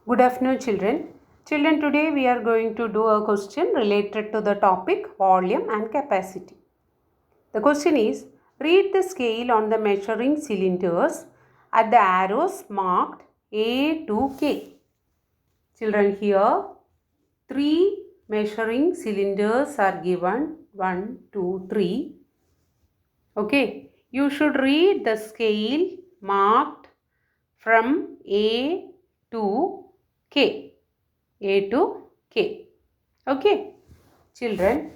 Good afternoon, children. Children, today we are going to do a question related to the topic volume and capacity. The question is, read the scale on the measuring cylinders at the arrows marked A to K. Children, here 3 measuring cylinders are given, 1, 2, 3. Okay, you should read the scale marked from A to K. A to K. Okay, children.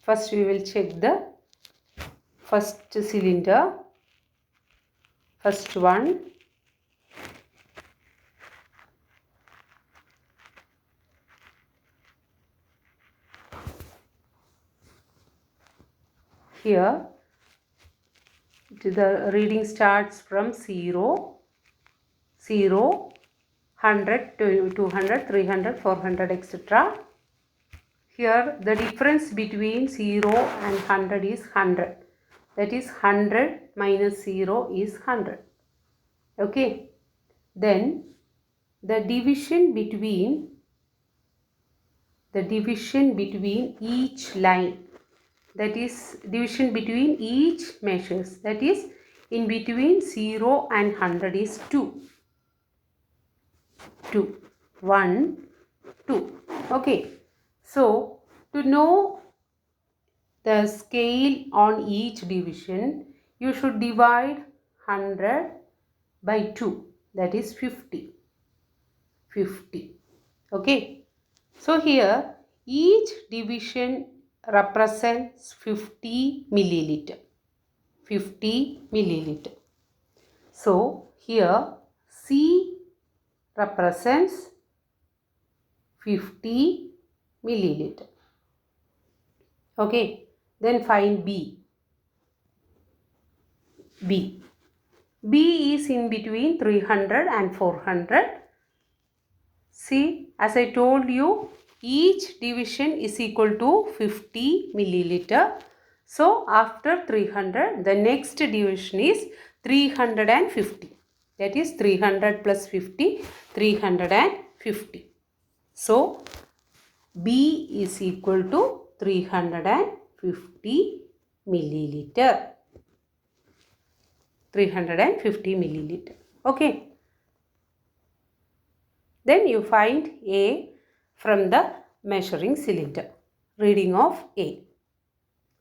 First we will check the first cylinder. First one. Here the reading starts from 0, 100, 200, 300, 400, etc. Here the difference between 0 and 100 is 100. That is 100 minus 0 is 100. Okay. Then the division between each line, that is division between each measures, that is in between 0 and 100 is 2. 1, 2. Okay. So to know the scale on each division, you should divide 100 by 2, that is 50. Okay. So here each division represents 50 milliliter. 50 milliliter. So here C represents 50 milliliter. Okay. Then find B. B is in between 300 and 400. See, as I told you, each division is equal to 50 milliliter. So, after 300, the next division is 350. That is 300 plus 50, 350. So, B is equal to 350 milliliter. 350 milliliter. Okay. Then you find A from the measuring cylinder. Reading of A.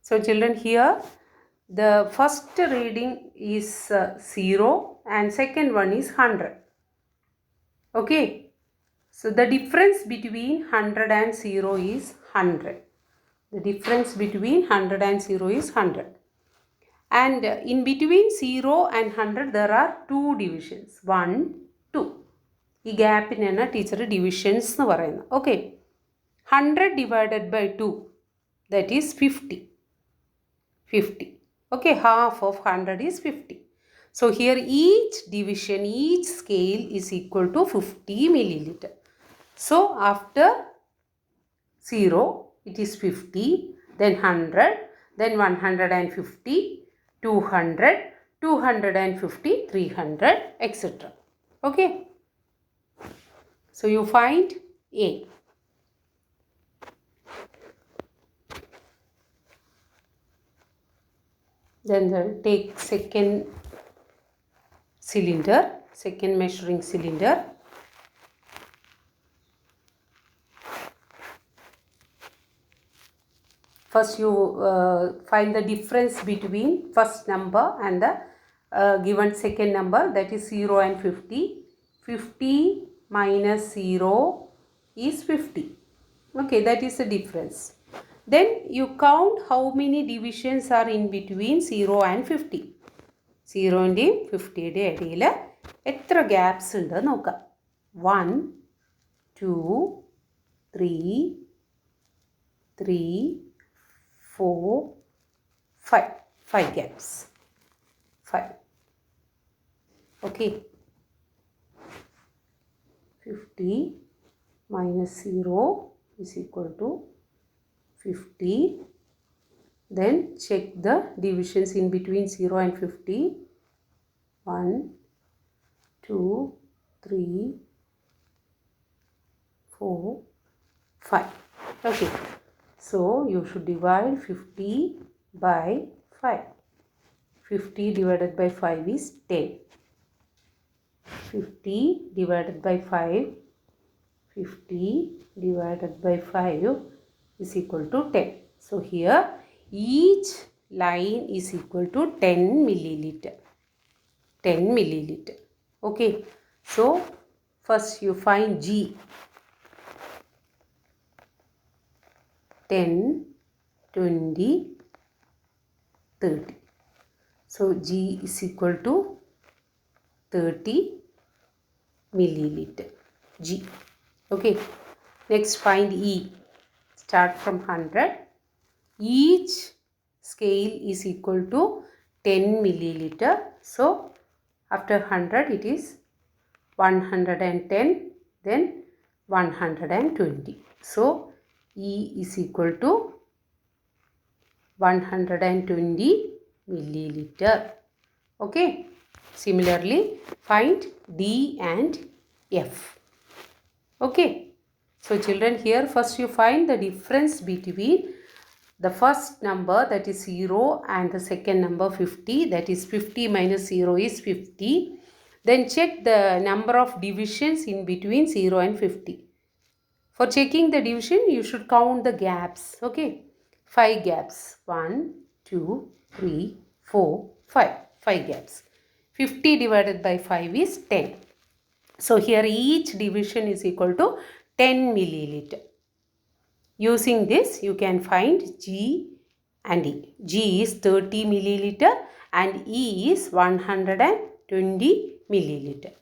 So children, here the first reading is 0 and second one is 100. Okay. So the difference between 100 and 0 is 100. The difference between 100 and 0 is 100. And in between 0 and 100 there are 2 divisions. 1, 2. ഈ ഗ്യാപ്പിനാണ് teacher divisions എന്ന് പറയുന്നത്. Okay. 100 divided by 2, that is 50. Okay, half of 100 is 50. So here each division, each scale is equal to 50 milliliter. So after 0, it is 50, then 100, then 150, 200, 250, 300, etc. Okay. So you find A. Then take second cylinder, second measuring cylinder. First you find the difference between first number and the given second number, that is 0 and 50. 50 minus 0 is 50. Okay, that is the difference. Then you count how many divisions are in between 0 and 50. 0 and 50 ഇടയിൽ എത്ര gaps ഉണ്ട് നോക്കാം. 1, 2, 3, 4, 5. 5 gaps. 5. Okay. 50 minus 0 is equal to 50 Then check the divisions in between 0 and 50. 1, 2, 3, 4, 5. Okay. So you should divide 50 by 5. 50 divided by 5 is 10. 50 divided by 5. 50 divided by 5 is equal to 10. So here each line is equal to 10 milliliter. 10 milliliter. Okay. So first you find G. 10, 20, 30. So G is equal to 30 milliliter. G. Okay. Next find E. Start from 100. Each scale is equal to 10 milliliter. So after 100 it is 110, then 120. So E is equal to 120 milliliter. Okay. Similarly, find D and F. Okay. So children, here first you find the difference between the first number, that is 0, and the second number 50, that is 50 minus 0 is 50. Then check the number of divisions in between 0 and 50. For checking the division, you should count the gaps. Okay. 5 gaps. 1, 2, 3, 4, 5. 5 gaps. 50 divided by 5 is 10. So here each division is equal to 10 milliliter. Using this, you can find G and E. G is 30 milliliter and E is 120 milliliter.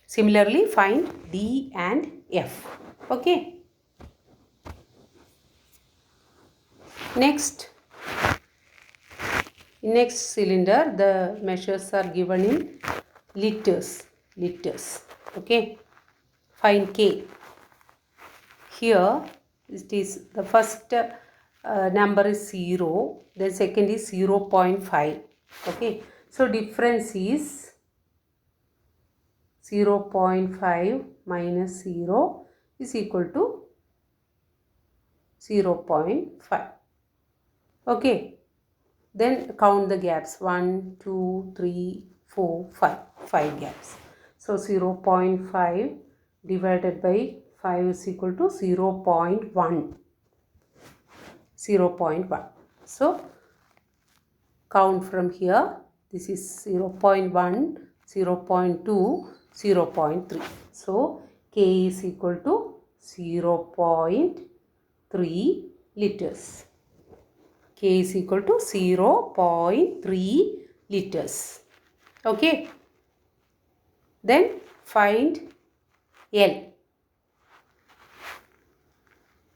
Similarly, find D and F. Okay. Next cylinder, the measures are given in liters. Okay. Find K. Here it is the first number is 0, then second is 0.5. Okay. So difference is 0.5 minus 0 is equal to 0.5. Okay. Then count the gaps. 1, 2, 3, 4, 5. 5 gaps. So 0.5 divided by 5 is equal to 0.1. 0.1. So count from here. This is 0.1, 0.2, 0.3. So K is equal to 0.3 liters. K is equal to 0.3 liters. Okay. Then find L.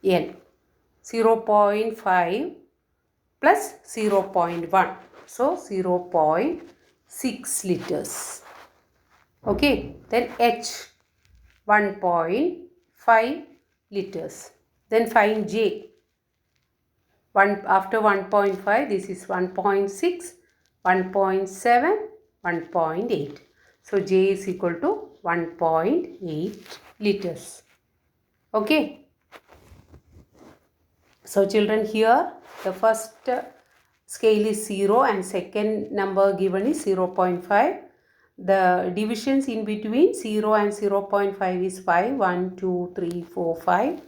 0.5 plus 0.1. So 0.6 liters. Okay. Then H. 1.5 liters. Then find J. After 1.5, this is 1.6, 1.7, 1.8. So J is equal to 1.8 liters. Okay. So children, here the first scale is 0 and second number given is 0.5. The divisions in between 0 and 0.5 is 5. 1, 2, 3, 4, 5.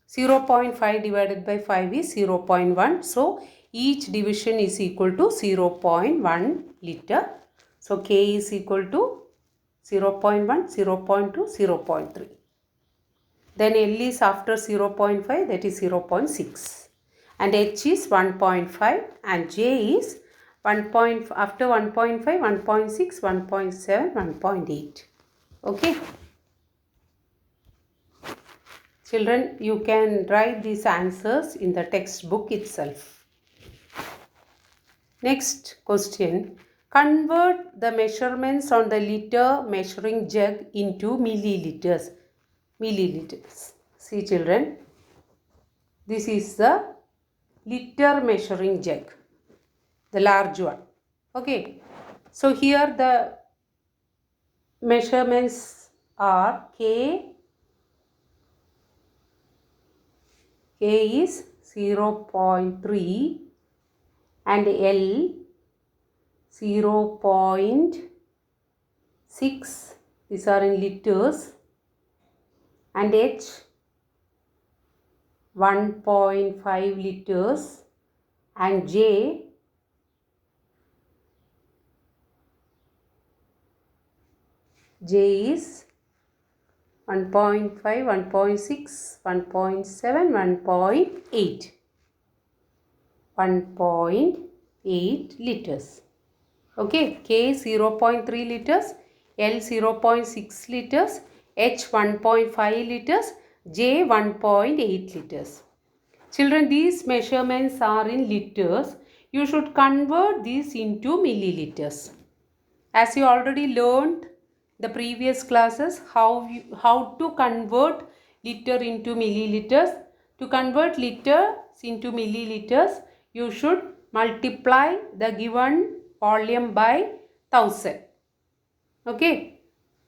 0.5 divided by 5 is 0.1. So each division is equal to 0.1 liter. So K is equal to 0.1, 0.2, 0.3. Then L is after 0.5, that is 0.6. And H is 1.5 and J is after 1.5, 1.6, 1.7, 1.8. Okay. Children, you can write these answers in the textbook itself. Next question. Convert the measurements on the liter measuring jug into milliliters. See children, this is the liter measuring jug, the large one. Okay, so here the measurements are K is 0.3 and L 0.6, these are in liters, and H 1.5 liters, and J is 1.5, 1.6, 1.7, 1.8. 1.8 liters. Okay, K 0.3 liters, L 0.6 liters, H 1.5 liters, J 1.8 liters. Children, these measurements are in liters. You should convert these into milliliters. As you already learned the previous classes how to convert liter into milliliters. To convert liters into milliliters, you should multiply the given volume by 1000. Okay,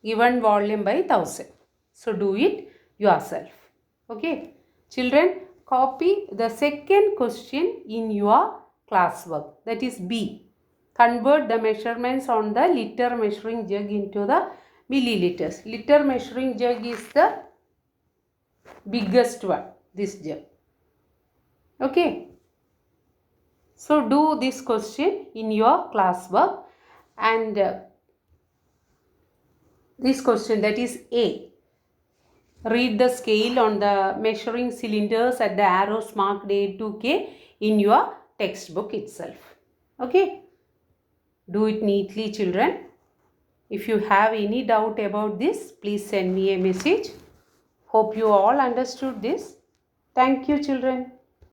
given volume by 1000. So do it yourself. Okay, children, copy the second question in your classwork, that is B. Convert the measurements on the liter measuring jug into the milliliters. Liter measuring jug is the biggest one, this jug. Okay. So do this question in your classwork, and this question, that is A. Read the scale on the measuring cylinders at the arrows marked A to K in your textbook itself. Okay. Do it neatly, children. If you have any doubt about this, please send me a message. Hope you all understood this. Thank you, children.